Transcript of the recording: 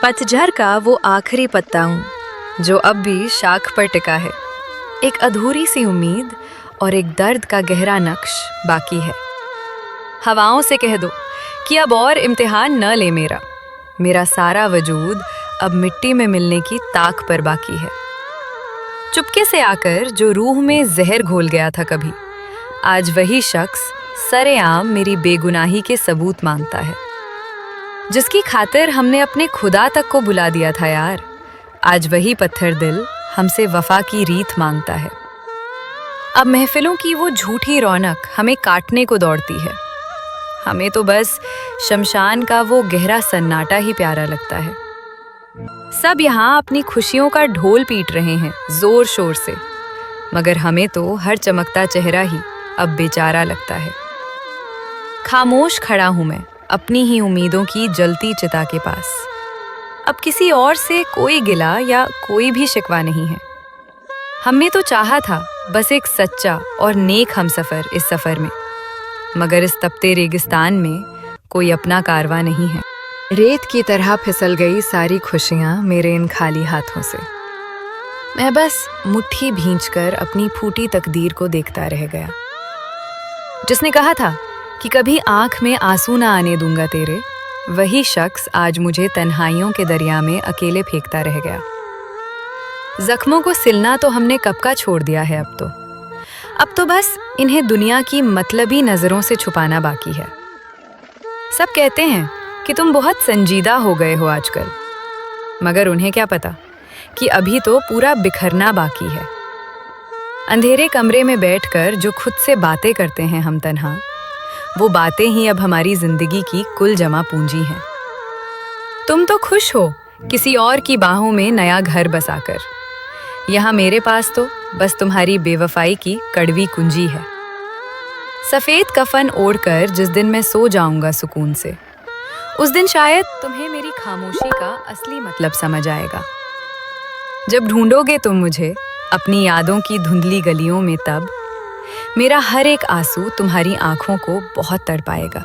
पतझड़ का वो आखिरी पत्ता हूँ जो अब भी शाख पर टिका है। एक अधूरी सी उम्मीद और एक दर्द का गहरा नक्श बाकी है। हवाओं से कह दो कि अब और इम्तिहान न ले मेरा। मेरा सारा वजूद अब मिट्टी में मिलने की ताक पर बाकी है। चुपके से आकर जो रूह में जहर घोल गया था कभी, आज वही शख्स सरेआम मेरी बेगुनाही के सबूत मांगता है। जिसकी खातिर हमने अपने खुदा तक को बुला दिया था यार, आज वही पत्थर दिल हमसे वफा की रीत मांगता है। अब महफिलों की वो झूठी रौनक हमें काटने को दौड़ती है। हमें तो बस शमशान का वो गहरा सन्नाटा ही प्यारा लगता है। सब यहाँ अपनी खुशियों का ढोल पीट रहे हैं जोर शोर से, मगर हमें तो हर चमकता चेहरा ही अब बेचारा लगता है। खामोश खड़ा हूं मैं अपनी ही उम्मीदों की जलती चिता के पास। अब किसी और से कोई गिला या कोई भी शिकवा नहीं है। हमने तो चाहा था बस एक सच्चा और नेक हमसफर इस सफर में, मगर इस तपते रेगिस्तान में कोई अपना कारवां नहीं है। रेत की तरह फिसल गई सारी खुशियां मेरे इन खाली हाथों से। मैं बस मुट्ठी भींचकर अपनी फूटी तकदीर को देखता रह गया। जिसने कहा था कि कभी आंख में आंसू ना आने दूंगा तेरे, वही शख्स आज मुझे तन्हाइयों के दरिया में अकेले फेंकता रह गया। जख्मों को सिलना तो हमने कब का छोड़ दिया है। अब तो बस इन्हें दुनिया की मतलबी नजरों से छुपाना बाकी है। सब कहते हैं कि तुम बहुत संजीदा हो गए हो आजकल, मगर उन्हें क्या पता कि अभी तो पूरा बिखरना बाकी है। अंधेरे कमरे में बैठकर जो खुद से बातें करते हैं हम तन्हा, वो बातें ही अब हमारी जिंदगी की कुल जमा पूंजी हैं। तुम तो खुश हो किसी और की बाहों में नया घर बसाकर। यहाँ मेरे पास तो बस तुम्हारी बेवफाई की कड़वी कुंजी है। सफेद कफन ओढ़कर जिस दिन मैं सो जाऊंगा सुकून से, उस दिन शायद तुम्हें मेरी खामोशी का असली मतलब समझ आएगा। जब ढूंढोगे तुम मुझे अपनी यादों की धुंधली गलियों में, तब मेरा हर एक आंसू तुम्हारी आंखों को बहुत तड़पाएगा।